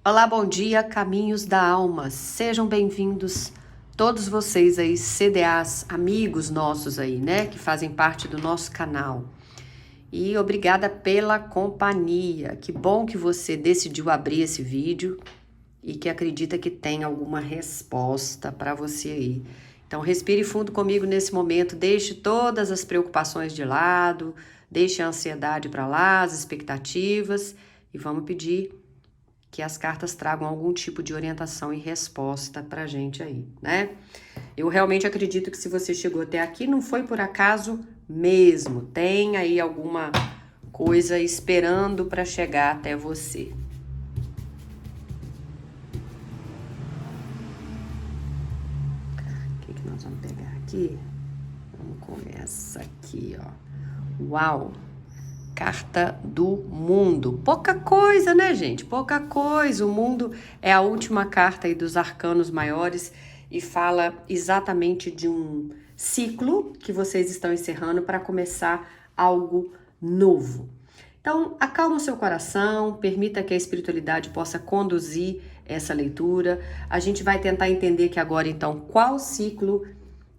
Olá, bom dia, Caminhos da Alma. Sejam bem-vindos todos vocês aí, CDAs, amigos nossos aí, né, que fazem parte do nosso canal. E obrigada pela companhia. Que bom que você decidiu abrir esse vídeo e que acredita que tem alguma resposta para você aí. Então, respire fundo comigo nesse momento, deixe todas as preocupações de lado, deixe a ansiedade para lá, as expectativas e vamos pedir que as cartas tragam algum tipo de orientação e resposta pra gente aí, né? Eu realmente acredito que se você chegou até aqui, não foi por acaso mesmo. Tem aí alguma coisa esperando para chegar até você. O que nós vamos pegar aqui? Vamos começar aqui, ó. Uau! Carta do mundo. Pouca coisa, né, gente? Pouca coisa. O mundo é a última carta aí dos arcanos maiores e fala exatamente de um ciclo que vocês estão encerrando para começar algo novo. Então, acalma o seu coração, permita que a espiritualidade possa conduzir essa leitura. A gente vai tentar entender que agora, então, qual ciclo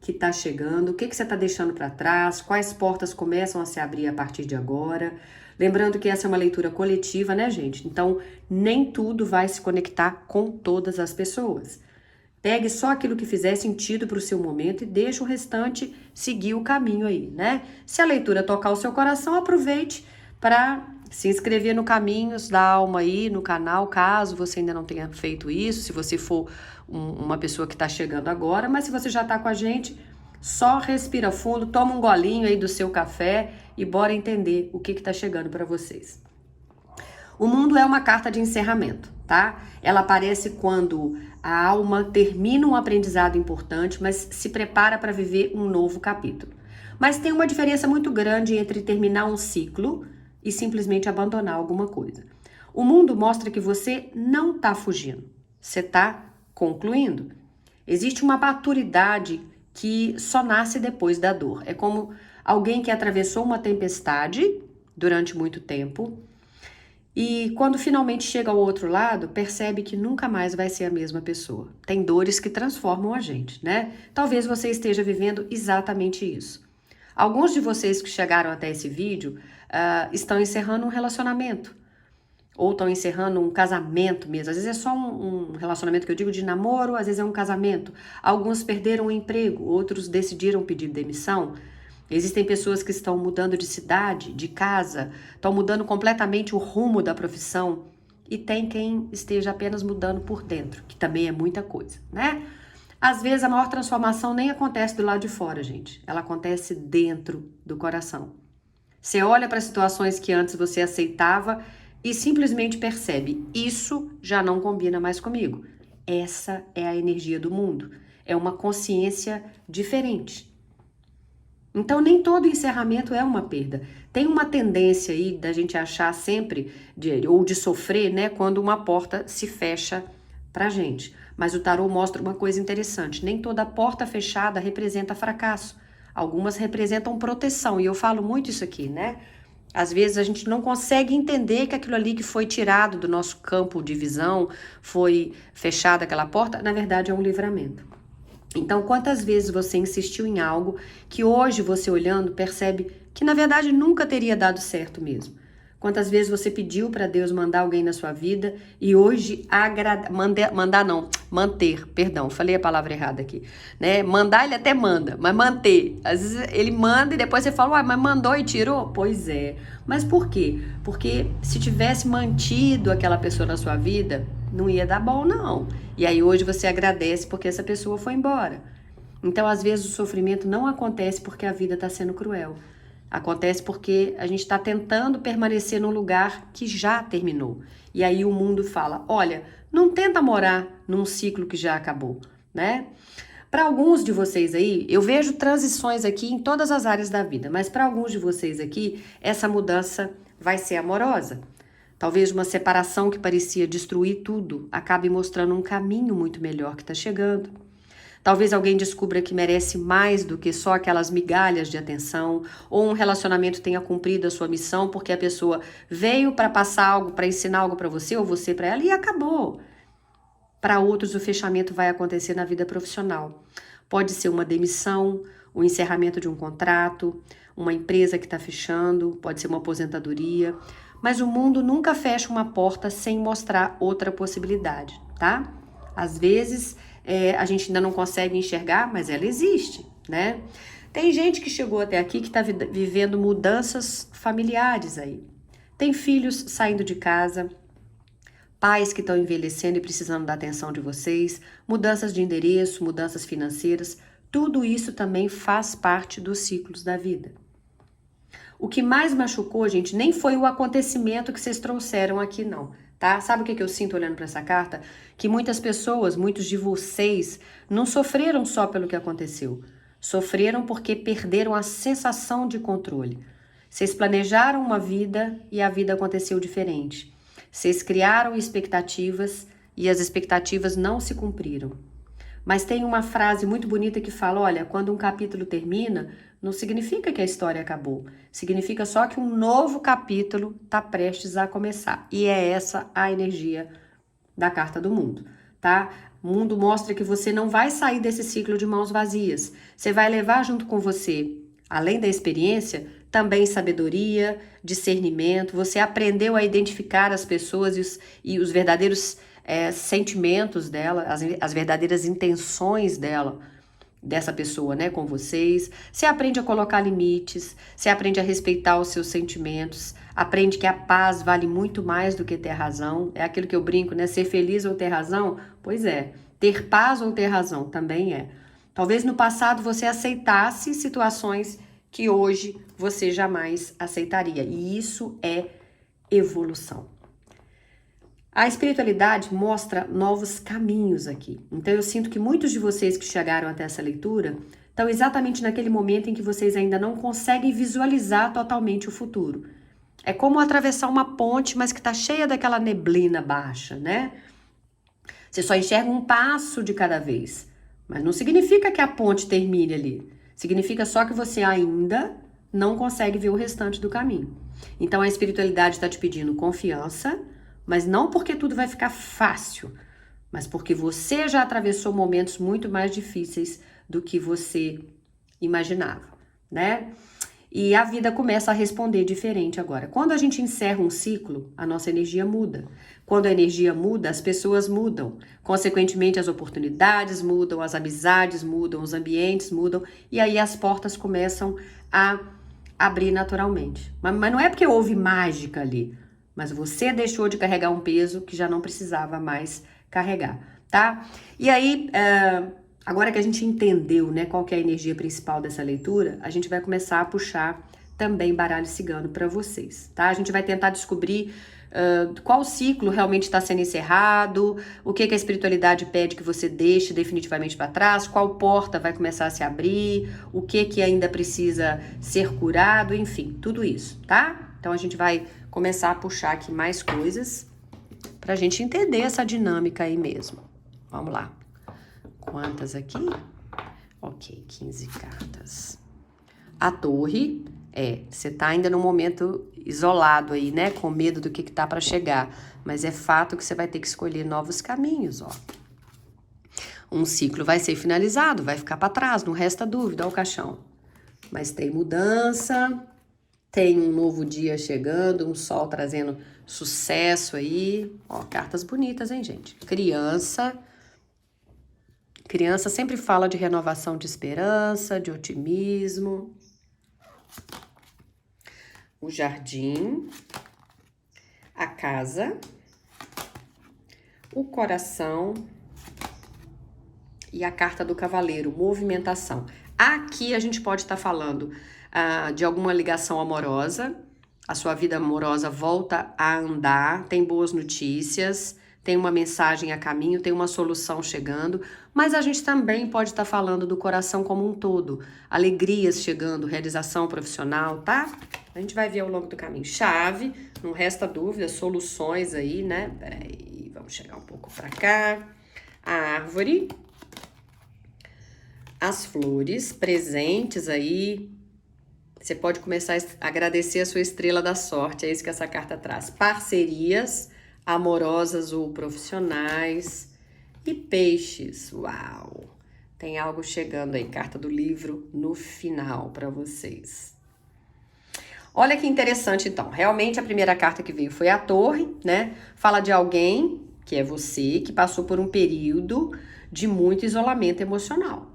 que está chegando, o que você está deixando para trás, quais portas começam a se abrir a partir de agora. Lembrando que essa é uma leitura coletiva, né, gente? Então, nem tudo vai se conectar com todas as pessoas. Pegue só aquilo que fizer sentido para o seu momento e deixe o restante seguir o caminho aí, né? Se a leitura tocar o seu coração, aproveite para se inscrever no Caminhos da Alma aí, no canal, caso você ainda não tenha feito isso, se você for uma pessoa que está chegando agora, mas se você já está com a gente, só respira fundo, toma um golinho aí do seu café e bora entender o que está chegando para vocês. O mundo é uma carta de encerramento, tá? Ela aparece quando a alma termina um aprendizado importante, mas se prepara para viver um novo capítulo. Mas tem uma diferença muito grande entre terminar um ciclo e simplesmente abandonar alguma coisa. O mundo mostra que você não está fugindo, você está concluindo. Existe uma maturidade que só nasce depois da dor. É como alguém que atravessou uma tempestade durante muito tempo e quando finalmente chega ao outro lado, percebe que nunca mais vai ser a mesma pessoa. Tem dores que transformam a gente, né? Talvez você esteja vivendo exatamente isso. Alguns de vocês que chegaram até esse vídeo estão encerrando um relacionamento. Ou estão encerrando um casamento mesmo. Às vezes é só um relacionamento que eu digo de namoro, às vezes é um casamento. Alguns perderam o emprego, outros decidiram pedir demissão. Existem pessoas que estão mudando de cidade, de casa, estão mudando completamente o rumo da profissão. E tem quem esteja apenas mudando por dentro, que também é muita coisa, né? Às vezes a maior transformação nem acontece do lado de fora, gente. Ela acontece dentro do coração. Você olha para situações que antes você aceitava e simplesmente percebe, isso já não combina mais comigo. Essa é a energia do mundo. É uma consciência diferente. Então, nem todo encerramento é uma perda. Tem uma tendência aí da gente achar sempre, ou de sofrer, né, quando uma porta se fecha pra gente. Mas o tarô mostra uma coisa interessante. Nem toda porta fechada representa fracasso. Algumas representam proteção. E eu falo muito isso aqui, né? Às vezes a gente não consegue entender que aquilo ali que foi tirado do nosso campo de visão, foi fechada aquela porta, na verdade é um livramento. Então, quantas vezes você insistiu em algo que hoje você olhando percebe que na verdade nunca teria dado certo mesmo? Quantas vezes você pediu para Deus mandar alguém na sua vida e hoje manter, perdão, falei a palavra errada aqui, né? Mandar ele até manda, mas manter, às vezes ele manda e depois você fala, uai, mas mandou e tirou? Pois é, mas por quê? Porque se tivesse mantido aquela pessoa na sua vida, não ia dar bom não, e aí hoje você agradece porque essa pessoa foi embora. Então às vezes o sofrimento não acontece porque a vida está sendo cruel. Acontece porque a gente está tentando permanecer num lugar que já terminou. E aí o mundo fala, olha, não tenta morar num ciclo que já acabou, né? Para alguns de vocês aí, eu vejo transições aqui em todas as áreas da vida, mas para alguns de vocês aqui, essa mudança vai ser amorosa. Talvez uma separação que parecia destruir tudo acabe mostrando um caminho muito melhor que está chegando. Talvez alguém descubra que merece mais do que só aquelas migalhas de atenção, ou um relacionamento tenha cumprido a sua missão porque a pessoa veio para passar algo, para ensinar algo para você ou você para ela e acabou. Para outros, o fechamento vai acontecer na vida profissional. Pode ser uma demissão, o encerramento de um contrato, uma empresa que está fechando, pode ser uma aposentadoria, mas o mundo nunca fecha uma porta sem mostrar outra possibilidade, tá? Às vezes a gente ainda não consegue enxergar, mas ela existe, né? Tem gente que chegou até aqui que está vivendo mudanças familiares aí. Tem filhos saindo de casa, pais que estão envelhecendo e precisando da atenção de vocês, mudanças de endereço, mudanças financeiras, tudo isso também faz parte dos ciclos da vida. O que mais machucou, gente, nem foi o acontecimento que vocês trouxeram aqui, não, tá? Sabe o que eu sinto olhando para essa carta? Que muitas pessoas, muitos de vocês, não sofreram só pelo que aconteceu. Sofreram porque perderam a sensação de controle. Vocês planejaram uma vida e a vida aconteceu diferente. Vocês criaram expectativas e as expectativas não se cumpriram. Mas tem uma frase muito bonita que fala, olha, quando um capítulo termina, não significa que a história acabou. Significa só que um novo capítulo está prestes a começar. E é essa a energia da carta do mundo, tá? O mundo mostra que você não vai sair desse ciclo de mãos vazias. Você vai levar junto com você, além da experiência, também sabedoria, discernimento. Você aprendeu a identificar as pessoas e os verdadeiros sentimentos dela, as verdadeiras intenções dessa pessoa, né, com vocês. Você aprende a colocar limites, você aprende a respeitar os seus sentimentos, aprende que a paz vale muito mais do que ter razão. É aquilo que eu brinco, né, ser feliz ou ter razão? Pois é, ter paz ou ter razão também é. Talvez no passado você aceitasse situações que hoje você jamais aceitaria, e isso é evolução. A espiritualidade mostra novos caminhos aqui. Então eu sinto que muitos de vocês que chegaram até essa leitura estão exatamente naquele momento em que vocês ainda não conseguem visualizar totalmente o futuro. É como atravessar uma ponte, mas que está cheia daquela neblina baixa, né? Você só enxerga um passo de cada vez, mas não significa que a ponte termine ali. Significa só que você ainda não consegue ver o restante do caminho. Então a espiritualidade está te pedindo confiança, mas não porque tudo vai ficar fácil, mas porque você já atravessou momentos muito mais difíceis do que você imaginava, né? E a vida começa a responder diferente agora. Quando a gente encerra um ciclo, a nossa energia muda. Quando a energia muda, as pessoas mudam. Consequentemente, as oportunidades mudam, as amizades mudam, os ambientes mudam, e aí as portas começam a abrir naturalmente. Mas não é porque houve mágica ali, mas você deixou de carregar um peso que já não precisava mais carregar, tá? E aí, agora que a gente entendeu, né, qual que é a energia principal dessa leitura, a gente vai começar a puxar também baralho cigano para vocês, tá? A gente vai tentar descobrir qual ciclo realmente está sendo encerrado, o que a espiritualidade pede que você deixe definitivamente para trás, qual porta vai começar a se abrir, o que ainda precisa ser curado, enfim, tudo isso, tá? Então a gente vai começar a puxar aqui mais coisas pra gente entender essa dinâmica aí mesmo. Vamos lá. Quantas aqui? Ok, 15 cartas. A torre, você tá ainda num momento isolado aí, né? Com medo do que tá pra chegar. Mas é fato que você vai ter que escolher novos caminhos, ó. Um ciclo vai ser finalizado, vai ficar pra trás, não resta dúvida, ó o caixão. Mas tem mudança, tem um novo dia chegando, um sol trazendo sucesso aí. Ó, cartas bonitas, hein, gente? Criança. Criança sempre fala de renovação de esperança, de otimismo. O jardim. A casa. O coração. E a carta do cavaleiro, movimentação. Aqui a gente pode estar falando de alguma ligação amorosa, a sua vida amorosa volta a andar, tem boas notícias, tem uma mensagem a caminho, tem uma solução chegando, mas a gente também pode estar falando do coração como um todo, alegrias chegando, realização profissional, tá? A gente vai ver ao longo do caminho. Chave, não resta dúvida, soluções aí, né? Peraí, vamos chegar um pouco pra cá. A árvore. as flores presentes aí. Você pode começar a agradecer a sua estrela da sorte, é isso que essa carta traz. Parcerias amorosas ou profissionais e peixes. Uau! Tem algo chegando aí, carta do livro no final para vocês. Olha que interessante, então. Realmente a primeira carta que veio foi a Torre, né? Fala de alguém, que é você, que passou por um período de muito isolamento emocional.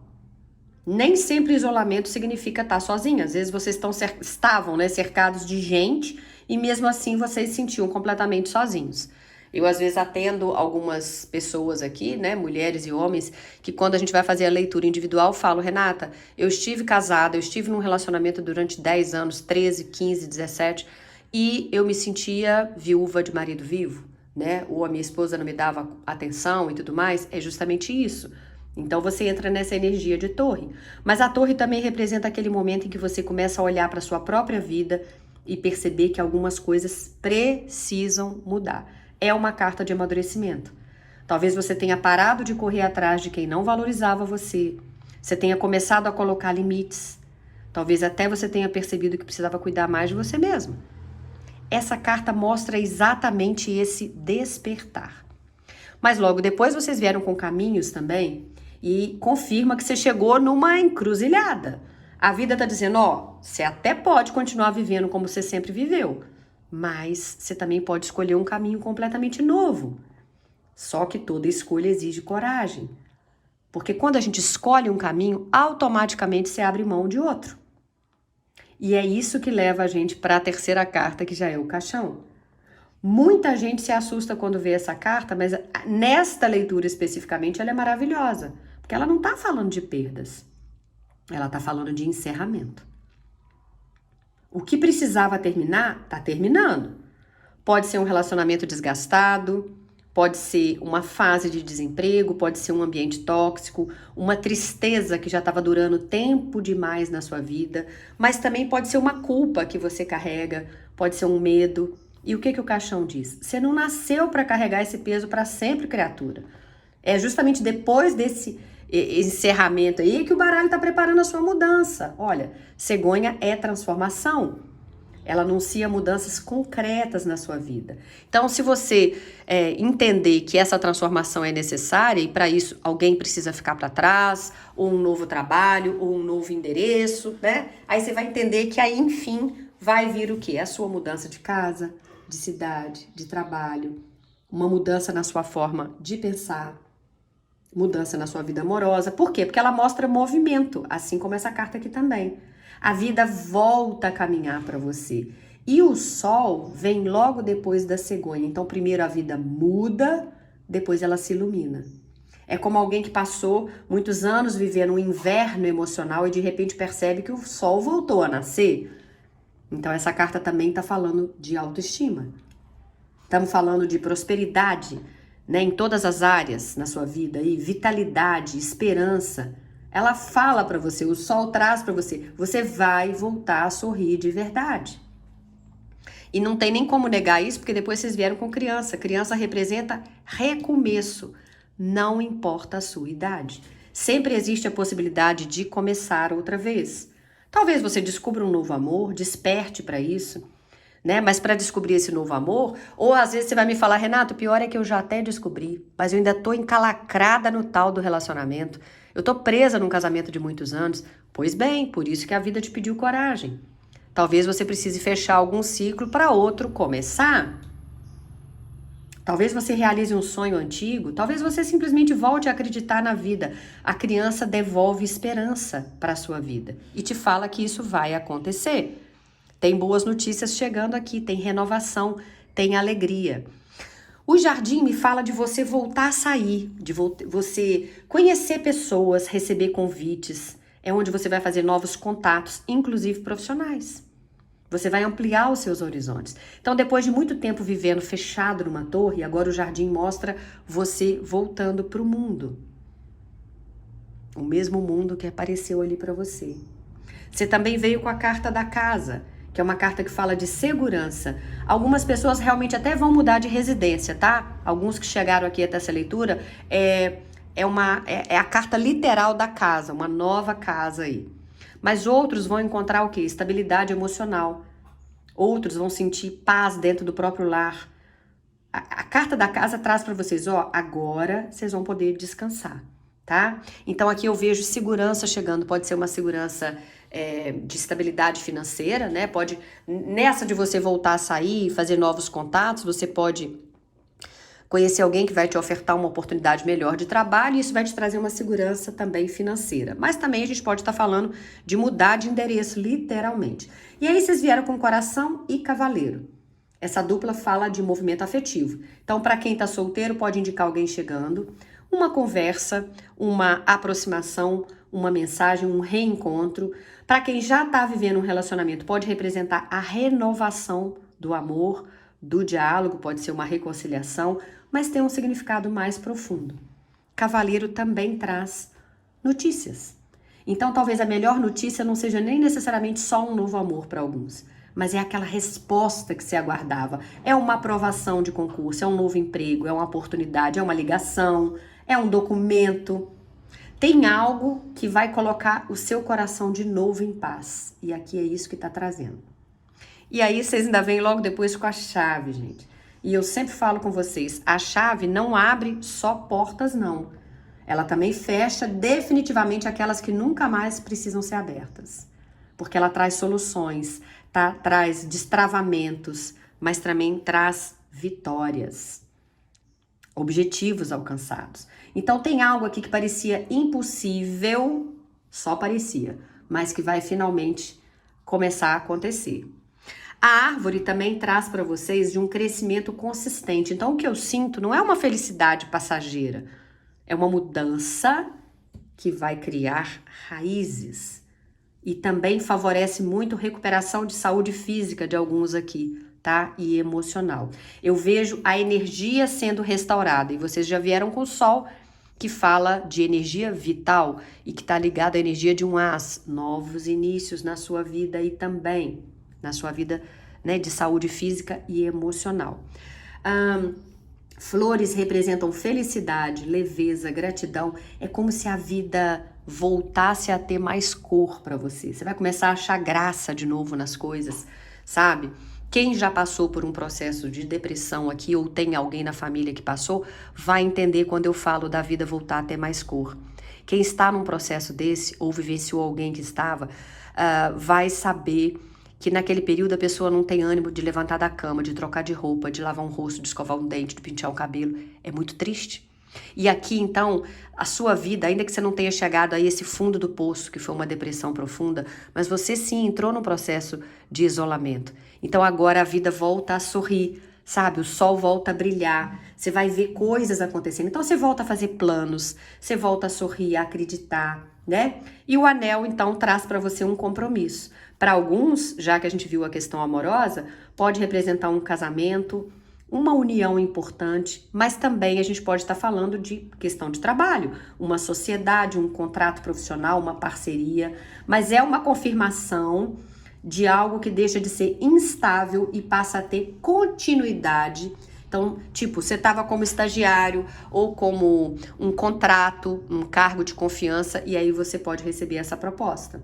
Nem sempre isolamento significa estar sozinho. Às vezes vocês estavam, né, cercados de gente e mesmo assim vocês se sentiam completamente sozinhos. Eu, às vezes, atendo algumas pessoas aqui, né, mulheres e homens, que quando a gente vai fazer a leitura individual, falo, Renata, eu estive casada, eu estive num relacionamento durante 10 anos, 13, 15, 17, e eu me sentia viúva de marido vivo, né, ou a minha esposa não me dava atenção e tudo mais, é justamente isso. Então você entra nessa energia de torre. Mas a torre também representa aquele momento em que você começa a olhar para a sua própria vida e perceber que algumas coisas precisam mudar. É uma carta de amadurecimento. Talvez você tenha parado de correr atrás de quem não valorizava você. Você tenha começado a colocar limites. Talvez até você tenha percebido que precisava cuidar mais de você mesmo. Essa carta mostra exatamente esse despertar. Mas logo depois vocês vieram com caminhos também e confirma que você chegou numa encruzilhada. A vida tá dizendo, ó, você até pode continuar vivendo como você sempre viveu, mas você também pode escolher um caminho completamente novo. Só que toda escolha exige coragem. Porque quando a gente escolhe um caminho, automaticamente você abre mão de outro. E é isso que leva a gente para a terceira carta, que já é o caixão. Muita gente se assusta quando vê essa carta, mas nesta leitura especificamente ela é maravilhosa. Porque ela não está falando de perdas. Ela está falando de encerramento. O que precisava terminar, está terminando. Pode ser um relacionamento desgastado, pode ser uma fase de desemprego, pode ser um ambiente tóxico, uma tristeza que já estava durando tempo demais na sua vida, mas também pode ser uma culpa que você carrega, pode ser um medo. E o que o caixão diz? Você não nasceu para carregar esse peso para sempre, criatura. É justamente depois desse encerramento aí que o baralho está preparando a sua mudança. Olha, cegonha é transformação. Ela anuncia mudanças concretas na sua vida. Então, se você entender que essa transformação é necessária e para isso alguém precisa ficar para trás, ou um novo trabalho, ou um novo endereço, né? Aí você vai entender que aí, enfim, vai vir o quê? A sua mudança de casa, de cidade, de trabalho, uma mudança na sua forma de pensar, mudança na sua vida amorosa. Por quê? Porque ela mostra movimento, assim como essa carta aqui também. A vida volta a caminhar para você. E o sol vem logo depois da cegonha. Então, primeiro a vida muda, depois ela se ilumina. É como alguém que passou muitos anos vivendo um inverno emocional e de repente percebe que o sol voltou a nascer. Então, essa carta também está falando de autoestima. Estamos falando de prosperidade, né, em todas as áreas na sua vida, aí, vitalidade, esperança. Ela fala para você, o sol traz para você, você vai voltar a sorrir de verdade. E não tem nem como negar isso, porque depois vocês vieram com criança. Criança representa recomeço, não importa a sua idade. Sempre existe a possibilidade de começar outra vez. Talvez você descubra um novo amor, desperte para isso, né? Mas para descobrir esse novo amor, ou às vezes você vai me falar, Renato, o pior é que eu já até descobri, mas eu ainda tô encalacrada no tal do relacionamento. Eu tô presa num casamento de muitos anos. Pois bem, por isso que a vida te pediu coragem. Talvez você precise fechar algum ciclo para outro começar. Talvez você realize um sonho antigo, talvez você simplesmente volte a acreditar na vida. A criança devolve esperança para a sua vida e te fala que isso vai acontecer. Tem boas notícias chegando aqui, tem renovação, tem alegria. O jardim me fala de você voltar a sair, de você conhecer pessoas, receber convites. É onde você vai fazer novos contatos, inclusive profissionais. Você vai ampliar os seus horizontes. Então, depois de muito tempo vivendo fechado numa torre, agora o jardim mostra você voltando para o mundo. O mesmo mundo que apareceu ali para você. Você também veio com a carta da casa, que é uma carta que fala de segurança. Algumas pessoas realmente até vão mudar de residência, tá? Alguns que chegaram aqui até essa leitura é a carta literal da casa, uma nova casa aí. Mas outros vão encontrar o quê? Estabilidade emocional. Outros vão sentir paz dentro do próprio lar. A carta da casa traz para vocês, ó, agora vocês vão poder descansar, tá? Então aqui eu vejo segurança chegando, pode ser uma segurança de estabilidade financeira, né? Pode, nessa de você voltar a sair, fazer novos contatos, você pode conhecer alguém que vai te ofertar uma oportunidade melhor de trabalho e isso vai te trazer uma segurança também financeira. Mas também a gente pode estar falando de mudar de endereço, literalmente. E aí vocês vieram com coração e cavaleiro. Essa dupla fala de movimento afetivo. Então, para quem está solteiro, pode indicar alguém chegando, uma conversa, uma aproximação, uma mensagem, um reencontro. Para quem já está vivendo um relacionamento, pode representar a renovação do amor, do diálogo, pode ser uma reconciliação, mas tem um significado mais profundo. Cavaleiro também traz notícias. Então, talvez a melhor notícia não seja nem necessariamente só um novo amor para alguns, mas é aquela resposta que se aguardava. É uma aprovação de concurso, é um novo emprego, é uma oportunidade, é uma ligação, é um documento. Tem algo que vai colocar o seu coração de novo em paz. E aqui é isso que está trazendo. E aí vocês ainda vêm logo depois com a chave, gente. E eu sempre falo com vocês, a chave não abre só portas, não. Ela também fecha definitivamente aquelas que nunca mais precisam ser abertas. Porque ela traz soluções, tá? Traz destravamentos, mas também traz vitórias, objetivos alcançados. Então tem algo aqui que parecia impossível, só parecia, mas que vai finalmente começar a acontecer. A árvore também traz para vocês de um crescimento consistente. Então o que eu sinto não é uma felicidade passageira, é uma mudança que vai criar raízes. E também favorece muito recuperação de saúde física de alguns aqui, tá? E emocional. Eu vejo a energia sendo restaurada. E vocês já vieram com o sol, que fala de energia vital e que está ligado à energia de um as. Novos inícios na sua vida e também na sua vida, né, de saúde física e emocional. Flores representam felicidade, leveza, gratidão. É como se a vida voltasse a ter mais cor para você. Você vai começar a achar graça de novo nas coisas, sabe? Quem já passou por um processo de depressão aqui ou tem alguém na família que passou, vai entender quando eu falo da vida voltar a ter mais cor. Quem está num processo desse ou vivenciou alguém que estava, vai saber que naquele período a pessoa não tem ânimo de levantar da cama, de trocar de roupa, de lavar um rosto, de escovar um dente, de pentear o cabelo. É muito triste. E aqui, então, a sua vida, ainda que você não tenha chegado a esse fundo do poço, que foi uma depressão profunda, mas você sim entrou num processo de isolamento. Então agora a vida volta a sorrir, sabe? O sol volta a brilhar, você vai ver coisas acontecendo. Então você volta a fazer planos, você volta a sorrir, a acreditar, né? E o anel, então, traz para você um compromisso. Para alguns, já que a gente viu a questão amorosa, pode representar um casamento, uma união importante, mas também a gente pode estar falando de questão de trabalho, uma sociedade, um contrato profissional, uma parceria, mas é uma confirmação de algo que deixa de ser instável e passa a ter continuidade. Então, tipo, você estava como estagiário ou como um contrato, um cargo de confiança, e aí você pode receber essa proposta,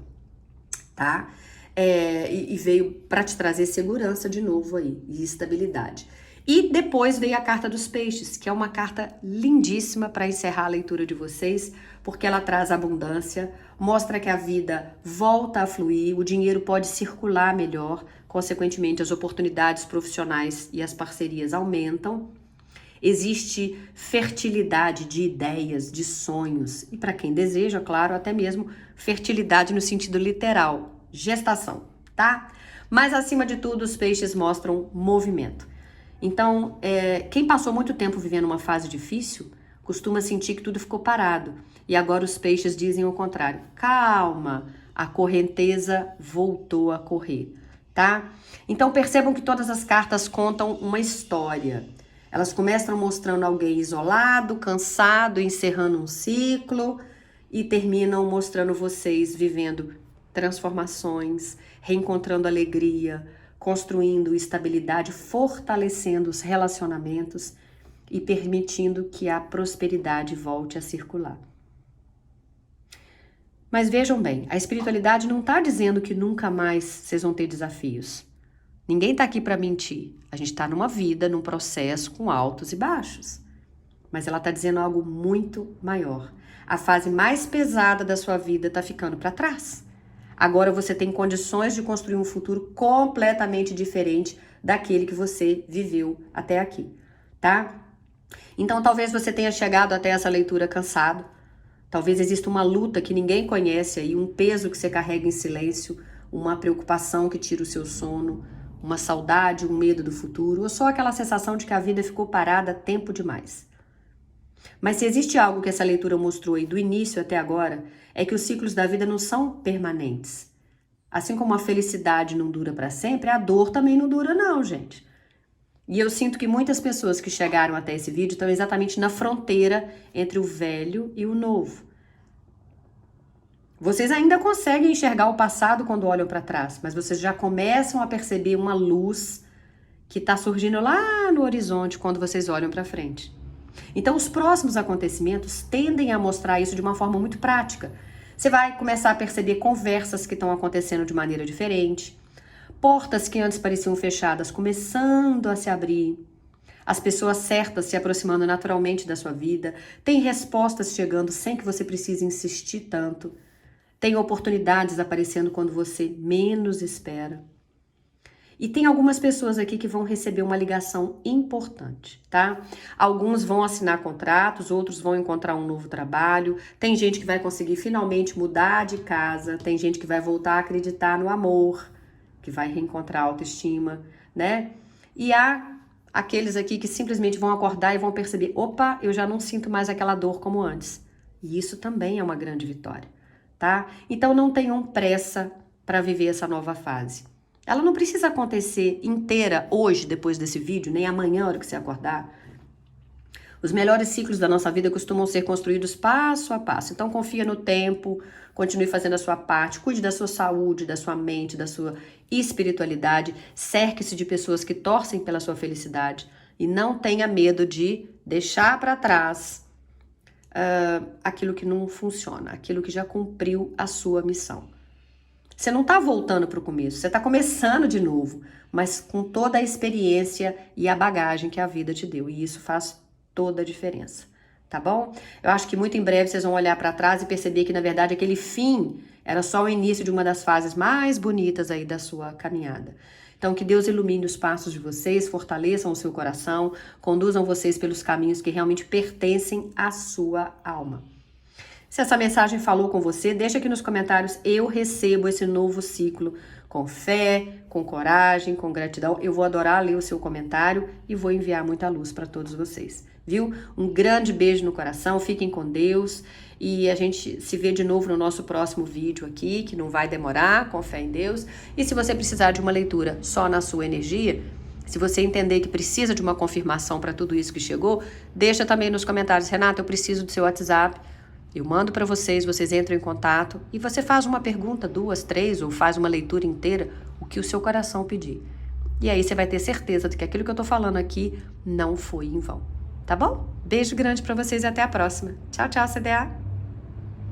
tá? E veio para te trazer segurança de novo aí, e estabilidade. E depois veio a carta dos peixes, que é uma carta lindíssima para encerrar a leitura de vocês, porque ela traz abundância, mostra que a vida volta a fluir, o dinheiro pode circular melhor, consequentemente as oportunidades profissionais e as parcerias aumentam. Existe fertilidade de ideias, de sonhos, e para quem deseja, claro, até mesmo fertilidade no sentido literal, gestação, tá? Mas acima de tudo, os peixes mostram movimento. Então, quem passou muito tempo vivendo uma fase difícil, costuma sentir que tudo ficou parado. E agora os peixes dizem o contrário. Calma, a correnteza voltou a correr, tá? Então percebam que todas as cartas contam uma história. Elas começam mostrando alguém isolado, cansado, encerrando um ciclo e terminam mostrando vocês vivendo transformações, reencontrando alegria, construindo estabilidade, fortalecendo os relacionamentos e permitindo que a prosperidade volte a circular. Mas vejam bem, a espiritualidade não está dizendo que nunca mais vocês vão ter desafios. Ninguém está aqui para mentir. A gente está numa vida, num processo com altos e baixos. Mas ela está dizendo algo muito maior. A fase mais pesada da sua vida está ficando para trás. Agora você tem condições de construir um futuro completamente diferente daquele que você viveu até aqui, tá? Então talvez você tenha chegado até essa leitura cansado. Talvez exista uma luta que ninguém conhece aí, um peso que você carrega em silêncio, uma preocupação que tira o seu sono, uma saudade, um medo do futuro, ou só aquela sensação de que a vida ficou parada tempo demais. Mas se existe algo que essa leitura mostrou aí do início até agora, é que os ciclos da vida não são permanentes. Assim como a felicidade não dura para sempre, a dor também não dura não, gente. E eu sinto que muitas pessoas que chegaram até esse vídeo estão exatamente na fronteira entre o velho e o novo. Vocês ainda conseguem enxergar o passado quando olham para trás, mas vocês já começam a perceber uma luz que está surgindo lá no horizonte quando vocês olham para frente. Então, os próximos acontecimentos tendem a mostrar isso de uma forma muito prática. Você vai começar a perceber conversas que estão acontecendo de maneira diferente, portas que antes pareciam fechadas começando a se abrir, as pessoas certas se aproximando naturalmente da sua vida, tem respostas chegando sem que você precise insistir tanto, tem oportunidades aparecendo quando você menos espera. E tem algumas pessoas aqui que vão receber uma ligação importante, tá? Alguns vão assinar contratos, outros vão encontrar um novo trabalho, tem gente que vai conseguir finalmente mudar de casa, tem gente que vai voltar a acreditar no amor, que vai reencontrar a autoestima, né? E há aqueles aqui que simplesmente vão acordar e vão perceber, opa, eu já não sinto mais aquela dor como antes. E isso também é uma grande vitória, tá? Então não tenham pressa para viver essa nova fase. Ela não precisa acontecer inteira hoje, depois desse vídeo, nem amanhã, na hora que você acordar. Os melhores ciclos da nossa vida costumam ser construídos passo a passo. Então confia no tempo, continue fazendo a sua parte, cuide da sua saúde, da sua mente, da sua espiritualidade, cerque-se de pessoas que torcem pela sua felicidade e não tenha medo de deixar para trás aquilo que não funciona, aquilo que já cumpriu a sua missão. Você não está voltando para o começo, você está começando de novo, mas com toda a experiência e a bagagem que a vida te deu. E isso faz toda a diferença, tá bom? Eu acho que muito em breve vocês vão olhar para trás e perceber que, na verdade, aquele fim era só o início de uma das fases mais bonitas aí da sua caminhada. Então, que Deus ilumine os passos de vocês, fortaleçam o seu coração, conduzam vocês pelos caminhos que realmente pertencem à sua alma. Se essa mensagem falou com você, deixa aqui nos comentários, eu recebo esse novo ciclo com fé, com coragem, com gratidão. Eu vou adorar ler o seu comentário e vou enviar muita luz para todos vocês, viu? Um grande beijo no coração, fiquem com Deus e a gente se vê de novo no nosso próximo vídeo aqui, que não vai demorar, com fé em Deus. E se você precisar de uma leitura só na sua energia, se você entender que precisa de uma confirmação para tudo isso que chegou, deixa também nos comentários, Renata, eu preciso do seu WhatsApp. Eu mando para vocês, vocês entram em contato e você faz uma pergunta, 2, 3 ou faz uma leitura inteira, o que o seu coração pedir. E aí você vai ter certeza de que aquilo que eu tô falando aqui não foi em vão. Tá bom? Beijo grande para vocês e até a próxima. Tchau, tchau, CDA!